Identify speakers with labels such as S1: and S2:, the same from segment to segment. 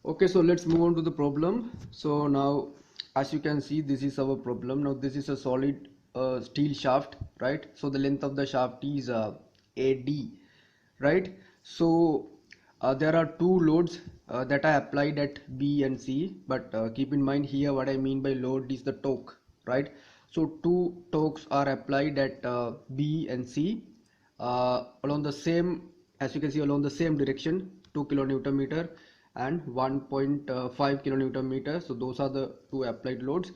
S1: Okay, so let's move on to the problem. So now, as you can see, this is our problem. Now this is a solid steel shaft, right? So the length of the shaft is AD, right? So there are two loads that are applied at B and C, but keep in mind here what I mean by load is the torque, right? So two torques are applied at B and C along the same, as you can see, along the same direction, 2 kilonewton meter and 1.5 kilonewton meter. So those are the two applied loads,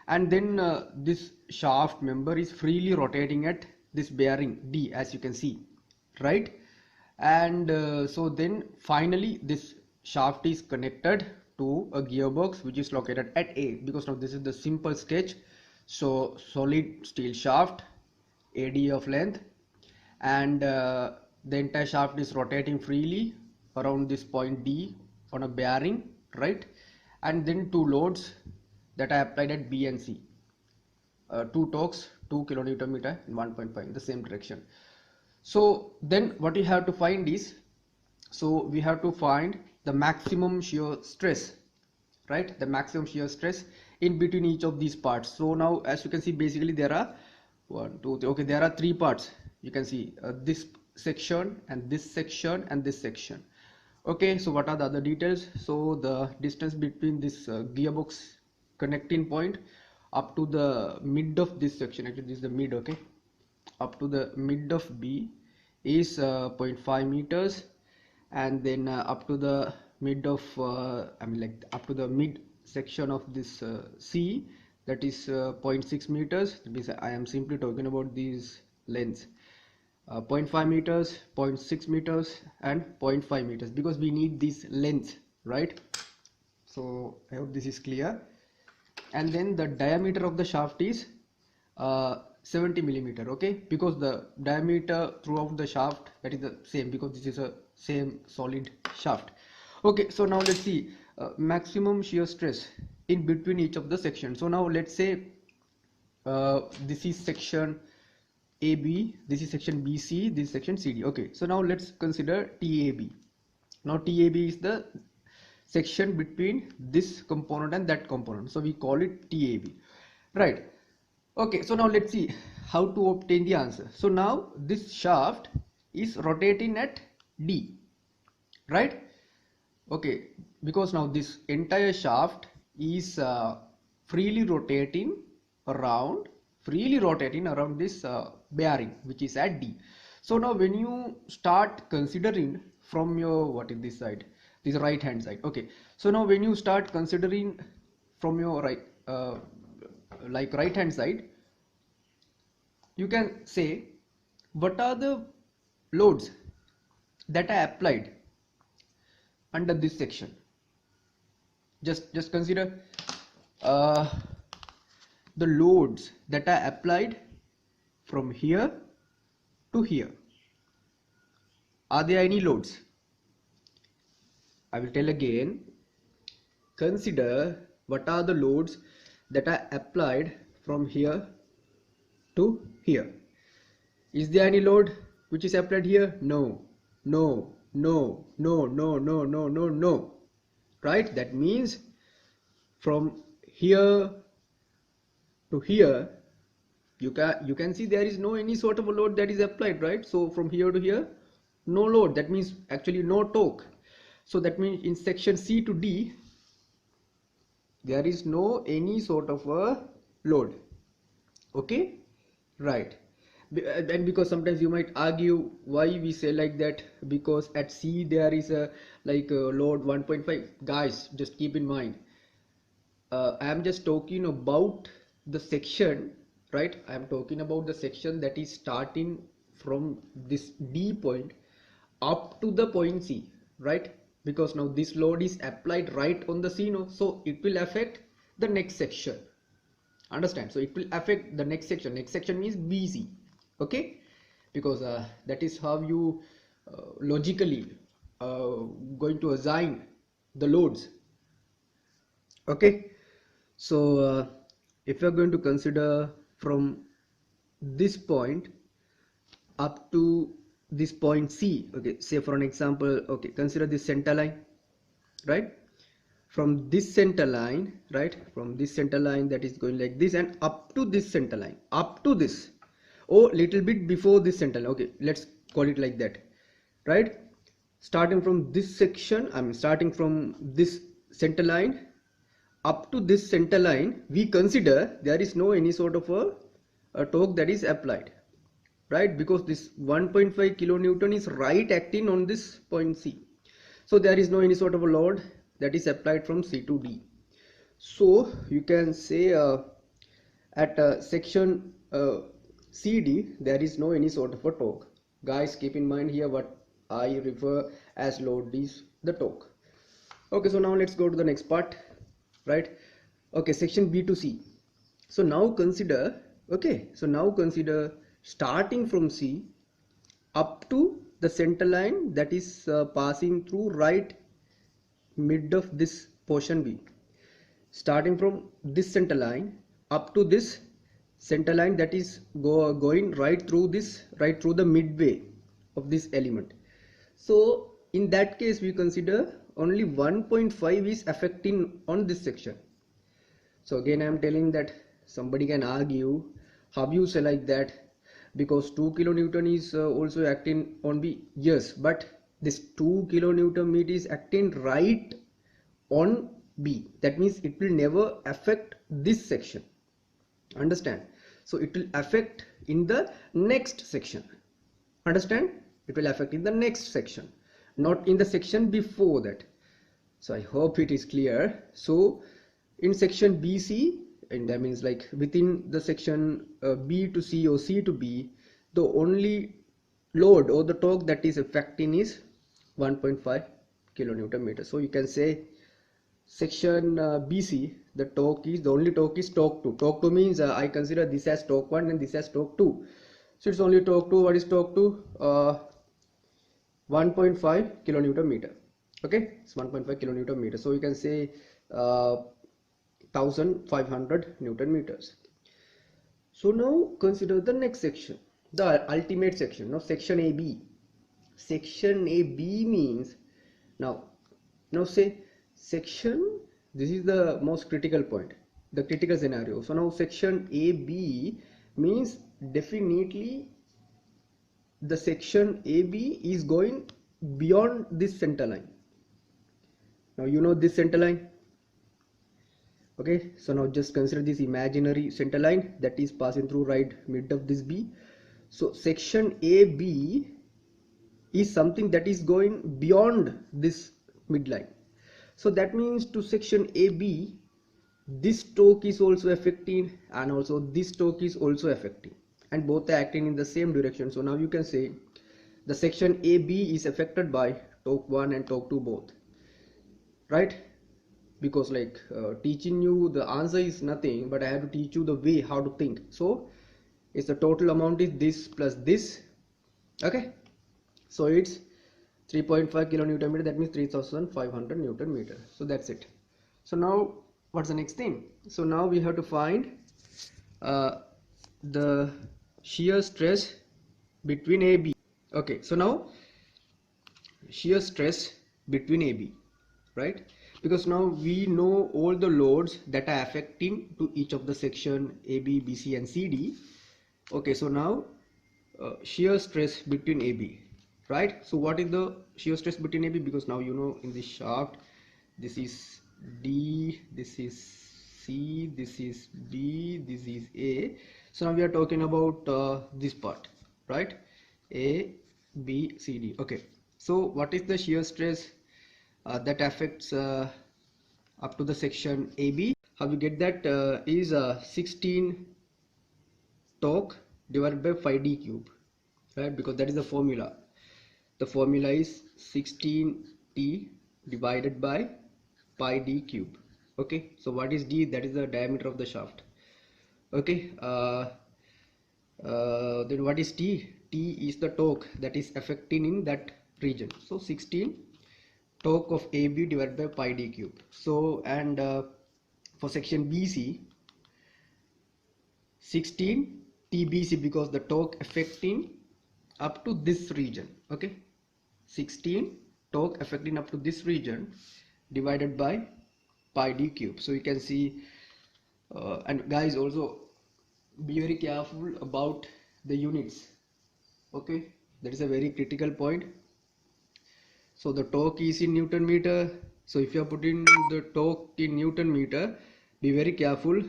S1: and then this shaft member is freely rotating at this bearing D, as you can see, right? And so then finally this shaft is connected to a gearbox which is located at A, because now this is the simple sketch. So solid steel shaft, AD of length, and the entire shaft is rotating freely around this point D on a bearing, right? And then two loads that are applied at B and C, two torques, 2 kilonewton meter and 1.5 in the same direction. So then what we have to find is, so we have to find the maximum shear stress, right? The maximum shear stress in between each of these parts. So now, as you can see, basically there are one, two, three. Okay, there are three parts. You can see this section and this section and this section. Okay, so what are the other details? So the distance between this gearbox connecting point up to the mid of this section, actually this is the mid, okay, up to the mid of B is 0.5 meters, and then up to the mid of up to the mid section of this C, that is 0.6 meters. That means I am simply talking about these lengths, 0.5 meters, 0.6 meters and 0.5 meters, because we need these lengths, right? So I hope this is clear. And then the diameter of the shaft is 70 millimeter, okay, because the diameter throughout the shaft, that is the same, because this is a same solid shaft. Okay, so now let's see maximum shear stress in between each of the sections. So now let's say this is section AB, this is section BC, this is section CD. Okay, so now let's consider TAB. Now TAB is the section between this component and that component, so we call it TAB, right? Okay, so now let's see how to obtain the answer. So now this shaft is rotating at D, right? Okay, because now this entire shaft is freely rotating around this bearing which is at D. So now when you start considering from your, what is this side, this right hand side, okay, so now when you start considering from your right right hand side, you can say what are the loads that are applied under this section. Just consider the loads that are applied from here to here. Are there any loads? I will tell again. Consider what are the loads that are applied from here to here. Is there any load which is applied here? No, no, no, no, no, no, no, no, no, right? That means from here to here, you can see there is no any sort of a load that is applied, right? So from here to here, no load, that means actually no torque. So that means in section C to D, there is no any sort of a load, okay, right? And because sometimes you might argue why we say like that, because at C there is a load 1.5. guys, just keep in mind, I am just talking about the section, right? I am talking about the section that is starting from this D point up to the point C, right? Because now this load is applied right on the C, no? So it will affect the next section, understand? So it will affect the next section. Next section means BC, okay, because that is how you logically going to assign the loads, okay? So if you are going to consider from this point up to this point C, okay, say for an example, okay, consider this center line, right? from this center line, right, from this center line that is going like this and up to this center line, up to this, or little bit before this center line. Okay, let's call it like that, right? Starting from this section, I mean starting from this center line up to this center line, we consider there is no any sort of a torque that is applied, right? Because this 1.5 kilonewton is right acting on this point C. So there is no any sort of a load that is applied from C to D. So you can say at section CD there is no any sort of a torque. Guys, keep in mind here what I refer as load is the torque. Okay, so now let's go to the next part, right? Okay, section B to C. So now consider, okay, so now consider starting from C up to the center line that is passing through right mid of this portion B. Starting from this center line up to this center line that is going right through this, right through the midway of this element. So in that case we consider only 1.5 is affecting on this section. So again I am telling that somebody can argue, how you say like that, because 2 kilonewton is also acting on B. Yes, but this 2 kilonewton meter is acting right on B. That means it will never affect this section. Understand? So it will affect in the next section. Understand? It will affect in the next section, not in the section before that. So I hope it is clear. So in section BC, and that means like within the section B to C or C to B, the only load or the torque that is affecting is 1.5 kilonewton meter. So you can say section BC, the torque is, the only torque is torque 2. Torque 2 means I consider this as torque 1 and this as torque 2. So it's only torque 2. What is torque 2? 1.5 kilonewton meter. Okay, it's 1.5 kilonewton meter. So you can say 1500 newton meters. So now consider the next section, the ultimate section. Now section AB. Section AB means now say section, this is the most critical point, the critical scenario. So now section AB means definitely the section AB is going beyond this center line. Now you know this center line. Okay, so now just consider this imaginary center line that is passing through right mid of this B. So section AB is something that is going beyond this midline. So that means to section AB, this torque is also affecting and also this torque is also affecting, and both are acting in the same direction. So now you can say the section AB is affected by torque 1 and torque 2 both, right? Because like teaching you the answer is nothing, but I have to teach you the way how to think. So it's the total amount is this plus this. Okay, so it's 3.5 kilonewton meter, that means 3500 newton meter. So that's it. So now what's the next thing? So now we have to find the shear stress between AB. Okay, so now shear stress between AB, right? Because now we know all the loads that are affecting to each of the section AB, BC and CD. Okay, so now shear stress between AB, right? So what is the shear stress between AB? Because now you know in this shaft, this is D, this is C, this is B, this is A. So now we are talking about this part, right? A, B, C, D. Okay, so what is the shear stress that affects up to the section AB? How we get that is 16 torque divided by 5D cube, right? Because that is the formula. The formula is 16T divided by pi D cube. Okay, so what is D? That is the diameter of the shaft. Okay, then what is T? T is the torque that is affecting in that region. So 16 torque of AB divided by pi D cube. So and for section BC, 16 TBC, because the torque affecting up to this region. Okay, 16 torque affecting up to this region divided by pi d cube. So you can see, and guys, also be very careful about the units. Okay, that is a very critical point. So the torque is in Newton meter. So if you are putting the torque in Newton meter, be very careful.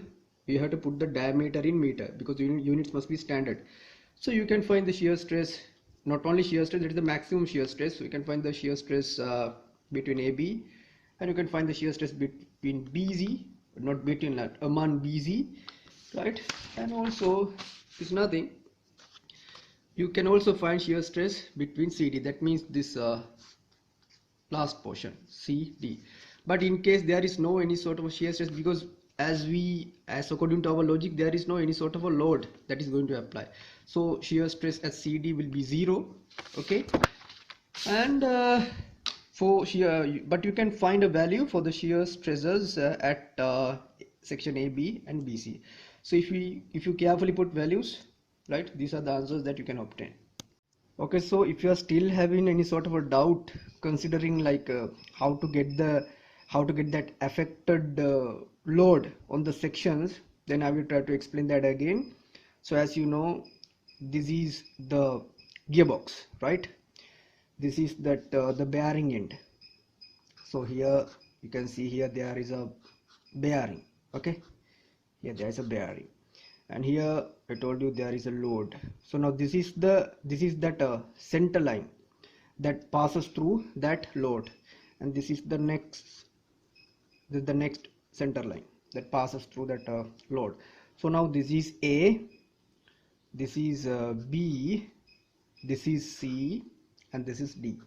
S1: You have to put the diameter in meter, because units must be standard. So you can find the shear stress, not only shear stress, that is the maximum shear stress. So you can find the shear stress between AB, and you can find the shear stress between BZ, but not between that, among BZ, right? And also it's nothing. You can also find shear stress between CD. That means this last portion CD. But in case there is no any sort of shear stress, because as according to our logic, there is no any sort of a load that is going to apply, so shear stress at CD will be 0. Okay, and for shear, but you can find a value for the shear stresses at section AB and BC. So if you carefully put values, right, these are the answers that you can obtain. Okay, so if you are still having any sort of a doubt considering like how to get that affected load on the sections, then I will try to explain that again. So as you know, this is the gearbox, right? This is that the bearing end. So here you can see, here there is a bearing. Okay, here there is a bearing, and here I told you there is a load. So now this is that center line that passes through that load, and this is the next center line that passes through that load. So now this is A, this is B, this is C, and this is D.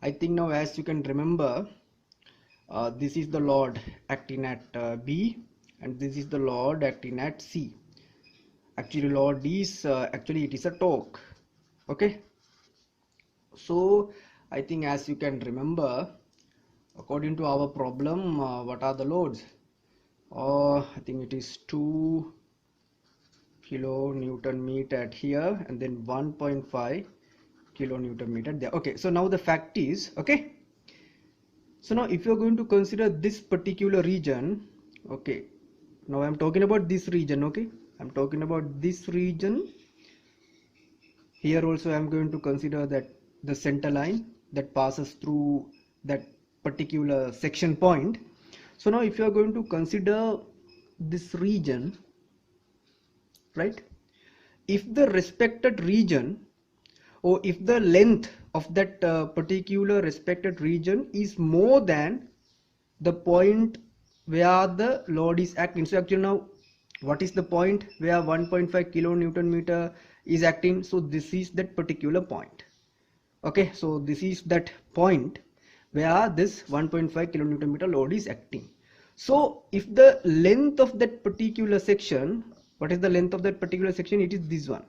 S1: I think now, as you can remember, this is the load acting at B, and this is the load acting at C. Actually load is actually it is a torque. Okay, so I think, as you can remember, according to our problem, what are the loads? I think it is 2 kilonewton meter at here, and then 1.5 kilonewton meter there. Okay, so now the fact is, okay, so now if you're going to consider this particular region, okay, now I'm talking about this region. Okay, I'm talking about this region. Here also I'm going to consider that the center line that passes through that particular section point. So now if you are going to consider this region, right, if the respected region, or if the length of that particular respected region is more than the point where the load is acting. So actually now, what is the point where 1.5 kilonewton meter is acting? So this is that particular point. Okay, so this is that point where this 1.5 kilonewton meter load is acting. So if the length of that particular section, what is the length of that particular section? It is this one.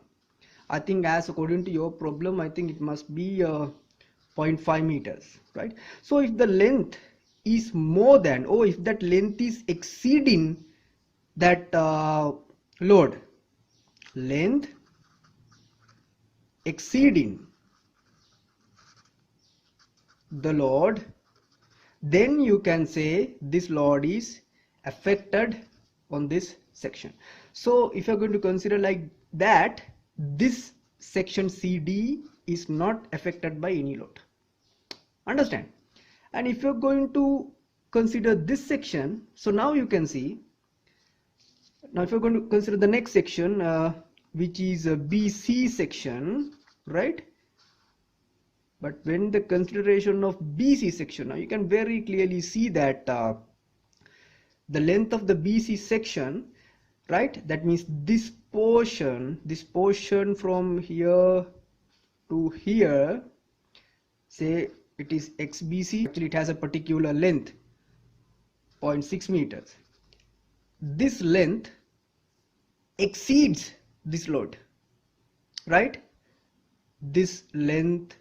S1: I think, as according to your problem, I think it must be 0.5 meters, right? So if the length is more than, or if that length is exceeding that load, length exceeding the load, then you can say this load is affected on this section. So if you're going to consider like that, this section CD is not affected by any load. Understand? And if you're going to consider this section, so now you can see, now if you're going to consider the next section, which is a BC section, right? But when the consideration of BC section, now you can very clearly see that the length of the BC section, right, that means this portion from here to here, say it is XBC, actually it has a particular length, 0.6 meters. This length exceeds this load, right? This length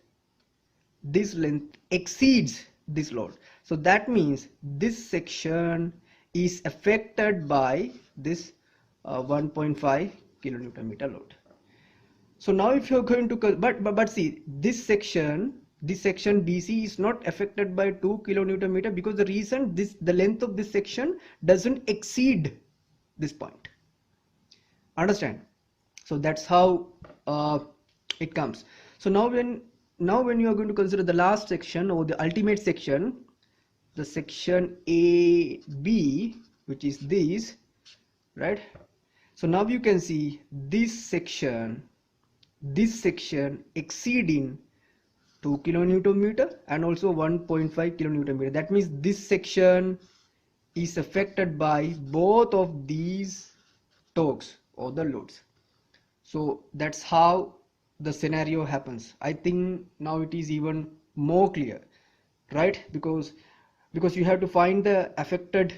S1: exceeds this load. So that means this section is affected by this 1.5 kilonewton meter load. So now if you're going to, but see, this section this section BC is not affected by 2 kilonewton meter, because the reason the length of this section doesn't exceed this point. Understand? So that's how it comes. So now when you are going to consider the last section, or the ultimate section, the section AB, which is this, right? So now you can see this section exceeding 2 kilonewton meter and also 1.5 kilonewton meter. That means this section is affected by both of these torques or the loads. So that's how the scenario happens. I think now it is even more clear, right? Because you have to find the affected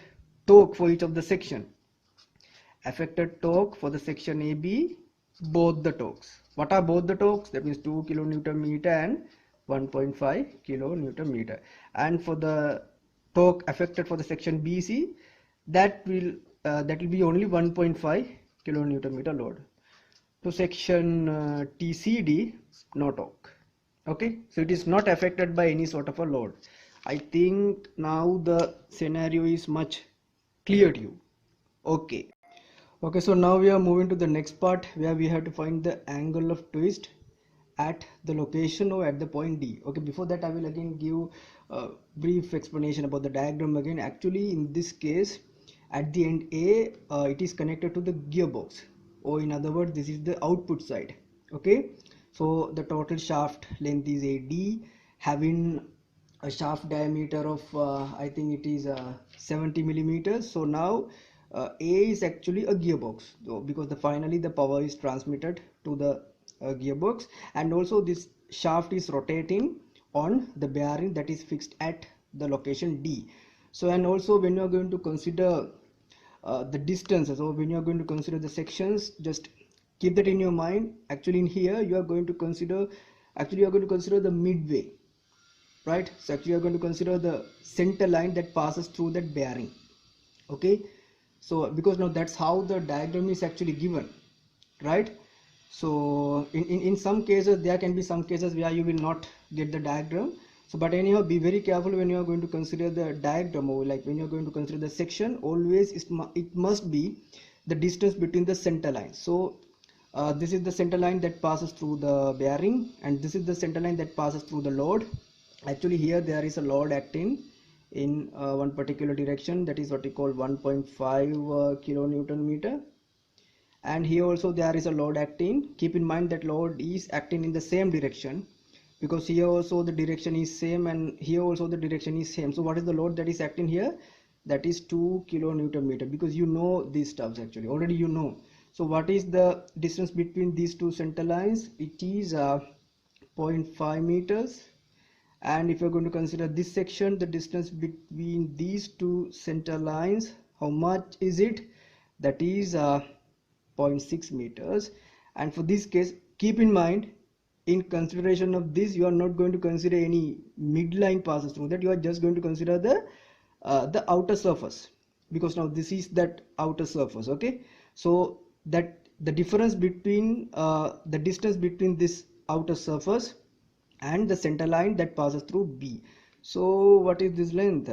S1: torque for each of the section. Affected torque for the section AB, both the torques. What are both the torques? That means 2 kilonewton meter and 1.5 kilonewton meter. And for the torque affected for the section BC, that will be only 1.5 kilonewton meter load. To section TCD, no torque. Okay, so it is not affected by any sort of a load. I think now the scenario is much clear to you. Okay, so now we are moving to the next part, where we have to find the angle of twist at the location or at the point D. Okay, before that I will again give a brief explanation about the diagram again. Actually, in this case, at the end A, it is connected to the gearbox, or in other words, this is the output side. Okay, so the total shaft length is AD, having a shaft diameter of I think it is 70 millimeters. So now A is actually a gearbox, so because finally the power is transmitted to the gearbox, and also this shaft is rotating on the bearing that is fixed at the location D. So, and also when you are going to consider the distances, or when you are going to consider the sections, just keep that in your mind. Actually in here you are going to consider the midway, right? So actually you are going to consider the center line that passes through that bearing. Okay, so because now that's how the diagram is actually given, right? So in some cases, there can be some cases where you will not get the diagram. So but anyhow, be very careful when you are going to consider the diagram, or like when you are going to consider the section, always it must be the distance between the center lines. So this is the center line that passes through the bearing, and this is the center line that passes through the load. Actually here there is a load acting in one particular direction, that is what we call 1.5 kilonewton meter, and here also there is a load acting. Keep in mind that load is acting in the same direction, because here also the direction is same and here also the direction is same. So what is the load that is acting here? That is 2 kilonewton meter, because you know these stuffs, actually already you know. So what is the distance between these two center lines? It is 0.5 meters. And if you're going to consider this section, the distance between these two center lines, how much is it? That is 0.6 meters. And for this case, keep in mind, in consideration of this, you are not going to consider any midline passes through that. You are just going to consider the outer surface, because now this is that outer surface. Okay, so that the difference between the distance between this outer surface and the center line that passes through B. So what is this length?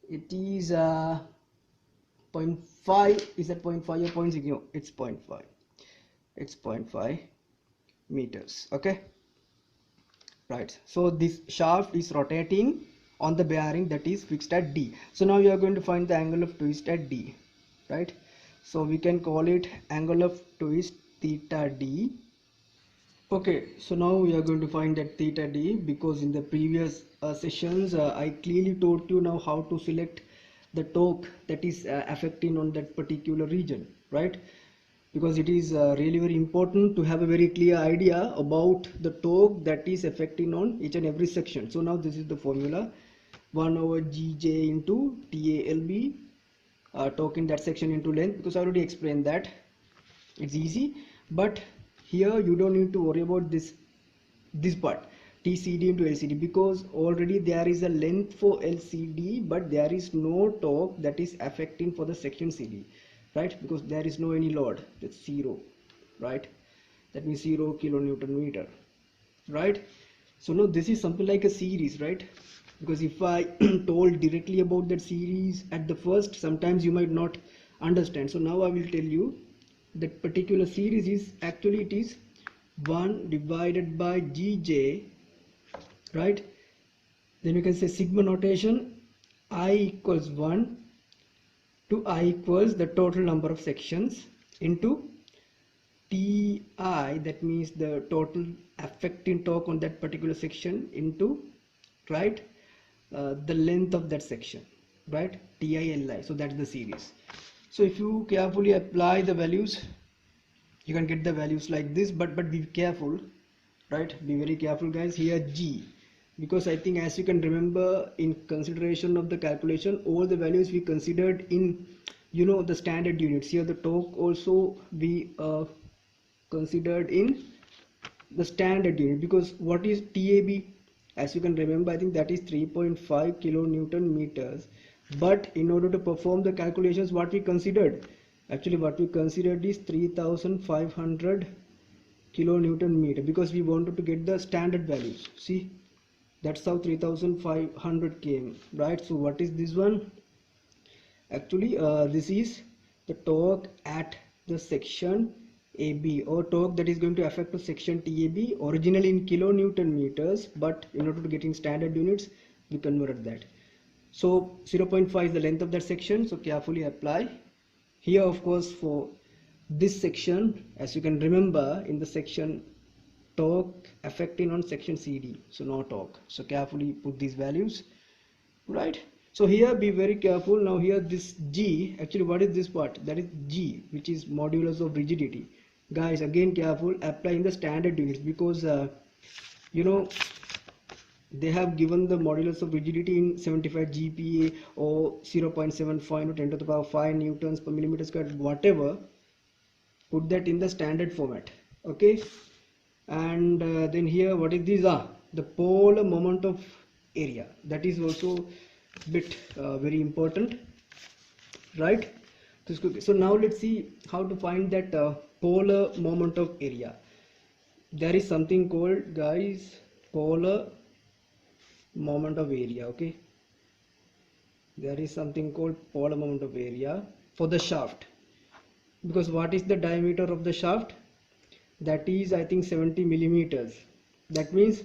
S1: It is 0.5. Is that 0.5 or 0.6? No, it's 0.5. It's 0.5 meters. Okay, right. So this shaft is rotating on the bearing that is fixed at D. So now we are going to find the angle of twist at D, right? So we can call it angle of twist theta D. Okay, so now we are going to find that theta D, because in the previous sessions I clearly told you now how to select the torque that is affecting on that particular region, right? Because it is really very important to have a very clear idea about the torque that is affecting on each and every section. So now this is the formula: 1 over Gj into TALB, torque in that section into length, because I already explained that. It's easy, but here you don't need to worry about this part, TCD into LCD, because already there is a length for LCD, but there is no torque that is affecting for the section CD, right? Because there is no any load, that's 0, right? That means 0 kilonewton meter, right?
S2: So now this is something like a series, right? Because if I told directly about that series at the first, sometimes you might not understand. So now I will tell you that particular series is actually, it is 1 divided by Gj, right? Then you can say sigma notation, I equals 1 to I equals the total number of sections into Ti, that means the total affecting torque on that particular section, into, right, the length of that section, right, Ti Li. So that's the series. So if you carefully apply the values, you can get the values like this, but be careful, right? Be very careful, guys. Here G, because I think, as you can remember, in consideration of the calculation, all the values we considered in, you know, the standard units. Here the torque also we considered in the standard unit, because what is TAB, as you can remember, I think that is 3.5 kilonewton meters. But in order to perform the calculations, what we considered, actually what we considered is 3500 kilonewton meter, because we wanted to get the standard values. See, that's how 3500 came, right? So what is this one? Actually this is the torque at the section AB, or torque that is going to affect the section TAB, originally in kilonewton meters, but in order to get in standard units we converted that. So 0.5 is the length of that section, so carefully apply. Here of course for this section, as you can remember, in the section torque affecting on section CD, so no torque, so carefully put these values, right? So here be very careful. Now here this G, actually what is this part? That is G, which is modulus of rigidity. Guys, again careful, apply in the standard units, because you know, they have given the modulus of rigidity in 75 GPa or 0.75 or 10 to the power 5 newtons per millimeter square, whatever. Put that in the standard format, okay? And then here what is this? The polar moment of area, that is also bit very important, right? So now let's see how to find that polar moment of area. There is something called, guys, polar moment of area, okay? There is something called polar moment of area for the shaft, because what is the diameter of the shaft? That is, I think, 70 millimeters. That means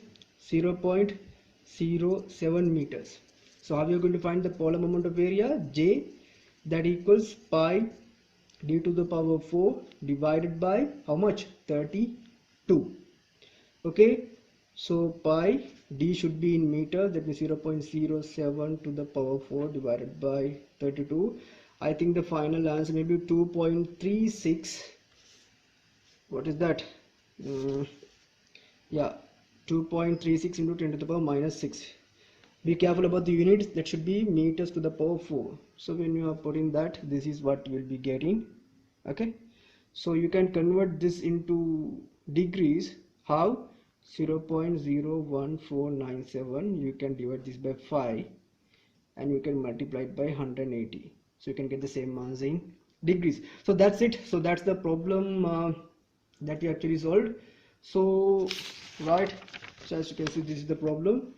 S2: 0.07 meters. So how we are going to find the polar moment of area? J, that equals pi d to the power 4 divided by how much? 32. Okay, so pi d should be in meter, that means 0.07 to the power 4 divided by 32. I think the final answer may be 2.36. What is that? Yeah, 2.36 into 10 to the power minus 6. Be careful about the units, that should be meters to the power 4. So when you are putting that, this is what you will be getting, okay? So you can convert this into degrees. How? 0.01497. You can divide this by 5 and you can multiply it by 180, so you can get the same answer in degrees. So that's it. So that's the problem that we actually solved. So right, so as you can see, this is the problem,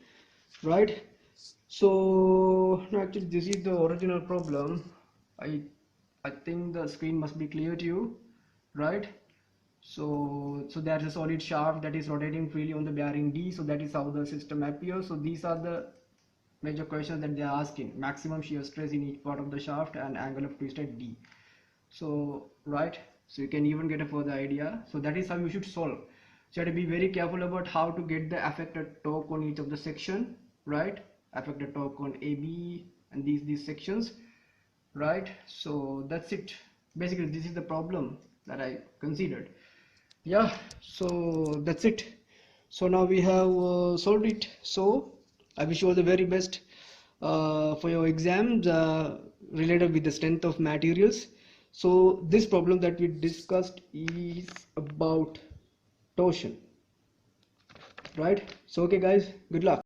S2: right? So no, actually this is the original problem. I think the screen must be clear to you, right? So there's a solid shaft that is rotating freely on the bearing D, so that is how the system appears. So these are the major questions that they are asking: maximum shear stress in each part of the shaft and angle of twist at D. So right, so you can even get a further idea. So that is how you should solve. So you have to be very careful about how to get the affected torque on each of the section, right? Affected torque on AB and these sections, right? So that's it. Basically this is the problem that I considered. Yeah, so that's it. So now we have solved it. So I wish you all the very best for your exams related with the strength of materials. So this problem that we discussed is about torsion, right? So okay guys, good luck.